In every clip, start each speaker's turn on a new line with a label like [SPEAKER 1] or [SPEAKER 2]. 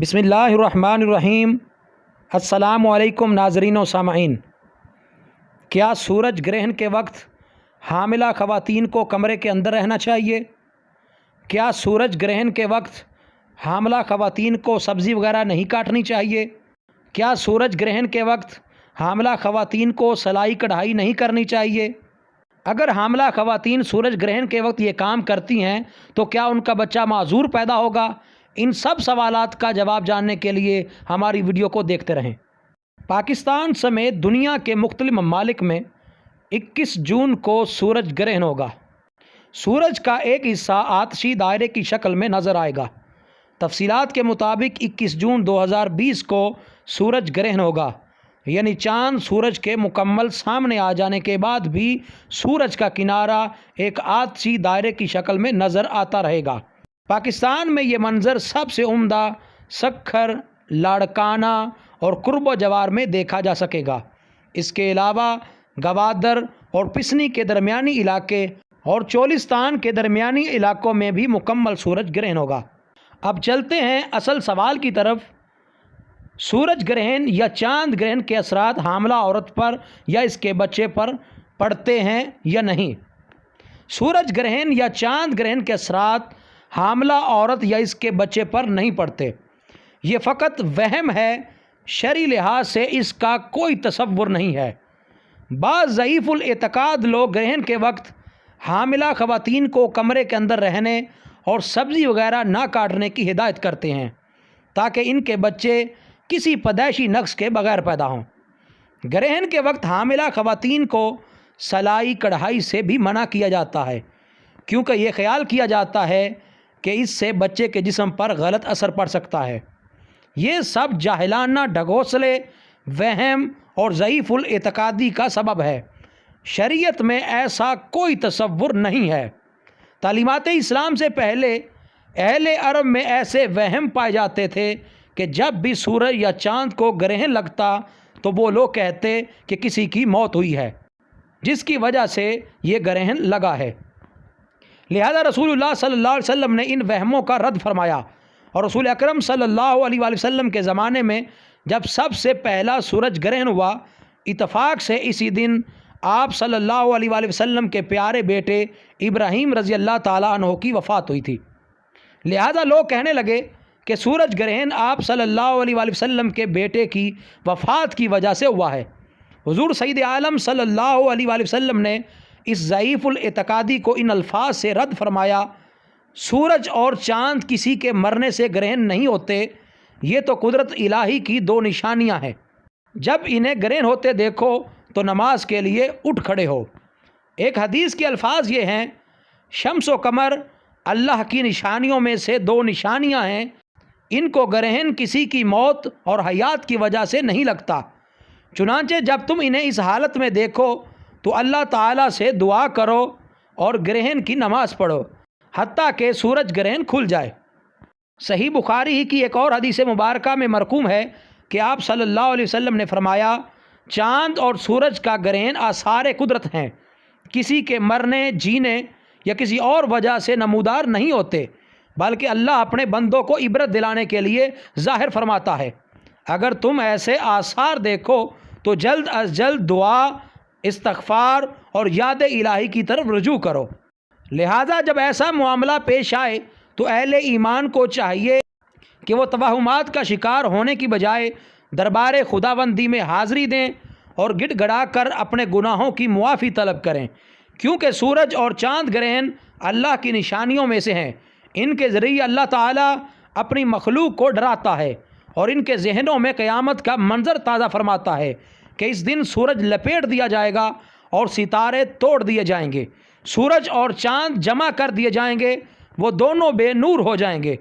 [SPEAKER 1] بسم اللہ الرحمن الرحیم۔ السلام علیکم ناظرین و سامعین۔ کیا سورج گرہن کے وقت حاملہ خواتین کو کمرے کے اندر رہنا چاہیے؟ کیا سورج گرہن کے وقت حاملہ خواتین کو سبزی وغیرہ نہیں کاٹنی چاہیے؟ کیا سورج گرہن کے وقت حاملہ خواتین کو سلائی کڑھائی نہیں کرنی چاہیے؟ اگر حاملہ خواتین سورج گرہن کے وقت یہ کام کرتی ہیں تو کیا ان کا بچہ معذور پیدا ہوگا؟ ان سب سوالات کا جواب جاننے کے لیے ہماری ویڈیو کو دیکھتے رہیں۔ پاکستان سمیت دنیا کے مختلف ممالک میں 21 جون کو سورج گرہن ہوگا۔ سورج کا ایک حصہ آتشی دائرے کی شکل میں نظر آئے گا۔ تفصیلات کے مطابق 21 جون 2020 کو سورج گرہن ہوگا، یعنی چاند سورج کے مکمل سامنے آ جانے کے بعد بھی سورج کا کنارہ ایک آتشی دائرے کی شکل میں نظر آتا رہے گا۔ پاکستان میں یہ منظر سب سے عمدہ سکھر، لاڑکانہ اور قرب و جوار میں دیکھا جا سکے گا۔ اس کے علاوہ گوادر اور پسنی کے درمیانی علاقے اور چولستان کے درمیانی علاقوں میں بھی مکمل سورج گرہن ہوگا۔ اب چلتے ہیں اصل سوال کی طرف۔ سورج گرہن یا چاند گرہن کے اثرات حاملہ عورت پر یا اس کے بچے پر پڑتے ہیں یا نہیں؟ سورج گرہن یا چاند گرہن کے اثرات حاملہ عورت یا اس کے بچے پر نہیں پڑتے۔ یہ فقط وہم ہے، شرعی لحاظ سے اس کا کوئی تصور نہیں ہے۔ بعض ضعیف الاعتقاد لوگ گرہن کے وقت حاملہ خواتین کو کمرے کے اندر رہنے اور سبزی وغیرہ نہ کاٹنے کی ہدایت کرتے ہیں تاکہ ان کے بچے کسی پیدائشی نقص کے بغیر پیدا ہوں۔ گرہن کے وقت حاملہ خواتین کو سلائی کڑھائی سے بھی منع کیا جاتا ہے، کیونکہ یہ خیال کیا جاتا ہے کہ اس سے بچے کے جسم پر غلط اثر پڑ سکتا ہے۔ یہ سب جاہلانہ ڈھکوسلے، وہم اور ضعیف الاعتقادی کا سبب ہے۔ شریعت میں ایسا کوئی تصور نہیں ہے۔ تعلیمات اسلام سے پہلے اہل عرب میں ایسے وہم پائے جاتے تھے کہ جب بھی سورج یا چاند کو گرہن لگتا تو وہ لوگ کہتے کہ کسی کی موت ہوئی ہے، جس کی وجہ سے یہ گرہن لگا ہے۔ لہذا رسول اللہ صلی اللہ علیہ وسلم نے ان وہموں کا رد فرمایا، اور رسول اکرم صلی اللہ علیہ وآلہ وسلم کے زمانے میں جب سب سے پہلا سورج گرہن ہوا، اتفاق سے اسی دن آپ صلی اللہ علیہ وآلہ وسلم کے پیارے بیٹے ابراہیم رضی اللہ تعالیٰ عنہ کی وفات ہوئی تھی۔ لہذا لوگ کہنے لگے کہ سورج گرہن آپ صلی اللہ علیہ وآلہ وسلم کے بیٹے کی وفات کی وجہ سے ہوا ہے۔ حضور سید عالم صلی اللہ علیہ وآلہ وسلم نے اس ضعیف الاعتقادی کو ان الفاظ سے رد فرمایا: سورج اور چاند کسی کے مرنے سے گرہن نہیں ہوتے، یہ تو قدرت الہی کی دو نشانیاں ہیں۔ جب انہیں گرہن ہوتے دیکھو تو نماز کے لیے اٹھ کھڑے ہو۔ ایک حدیث کے الفاظ یہ ہیں: شمس و قمر اللہ کی نشانیوں میں سے دو نشانیاں ہیں، ان کو گرہن کسی کی موت اور حیات کی وجہ سے نہیں لگتا، چنانچہ جب تم انہیں اس حالت میں دیکھو تو اللہ تعالیٰ سے دعا کرو اور گرہن کی نماز پڑھو حتیٰ کہ سورج گرہن کھل جائے۔ صحیح بخاری ہی کی ایک اور حدیث مبارکہ میں مرقوم ہے کہ آپ صلی اللہ علیہ وسلم نے فرمایا: چاند اور سورج کا گرہن آثار قدرت ہیں، کسی کے مرنے، جینے یا کسی اور وجہ سے نمودار نہیں ہوتے، بلکہ اللہ اپنے بندوں کو عبرت دلانے کے لیے ظاہر فرماتا ہے۔ اگر تم ایسے آثار دیکھو تو جلد از جلد دعا، استغفار اور یاد الہی کی طرف رجوع کرو۔ لہٰذا جب ایسا معاملہ پیش آئے تو اہل ایمان کو چاہیے کہ وہ توہمات کا شکار ہونے کی بجائے دربار خداوندی میں حاضری دیں اور گڑ گڑا کر اپنے گناہوں کی معافی طلب کریں، کیونکہ سورج اور چاند گرہن اللہ کی نشانیوں میں سے ہیں۔ ان کے ذریعے اللہ تعالیٰ اپنی مخلوق کو ڈراتا ہے اور ان کے ذہنوں میں قیامت کا منظر تازہ فرماتا ہے کہ اس دن سورج لپیٹ دیا جائے گا اور ستارے توڑ دیے جائیں گے، سورج اور چاند جمع کر دیے جائیں گے، وہ دونوں بے نور ہو جائیں گے۔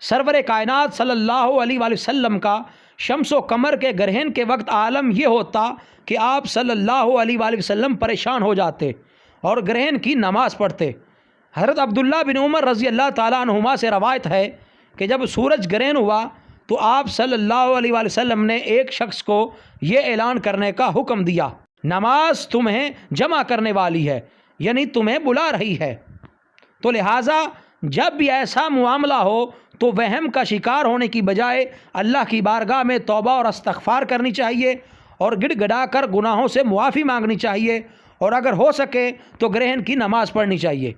[SPEAKER 1] سرور کائنات صلی اللہ علیہ وآلہ وسلم کا شمس و قمر کے گرہن کے وقت عالم یہ ہوتا کہ آپ صلی اللہ علیہ وآلہ وسلم پریشان ہو جاتے اور گرہن کی نماز پڑھتے۔ حضرت عبداللہ بن عمر رضی اللہ تعالیٰ عنہما سے روایت ہے کہ جب سورج گرہن ہوا تو آپ صلی اللہ علیہ وآلہ وسلم نے ایک شخص کو یہ اعلان کرنے کا حکم دیا: نماز تمہیں جمع کرنے والی ہے، یعنی تمہیں بلا رہی ہے۔ تو لہٰذا جب بھی ایسا معاملہ ہو تو وہم کا شکار ہونے کی بجائے اللہ کی بارگاہ میں توبہ اور استغفار کرنی چاہیے اور گڑ گڑا کر گناہوں سے معافی مانگنی چاہیے، اور اگر ہو سکے تو گرہن کی نماز پڑھنی چاہیے۔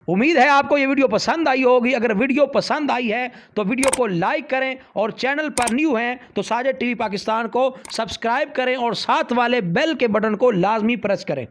[SPEAKER 1] امید ہے آپ کو یہ ویڈیو پسند آئی ہوگی۔ اگر ویڈیو پسند آئی ہے تو ویڈیو کو لائک کریں، اور چینل پر نیو ہیں تو ساجد ٹی وی پاکستان کو سبسکرائب کریں اور ساتھ والے بیل کے بٹن کو لازمی پریس کریں۔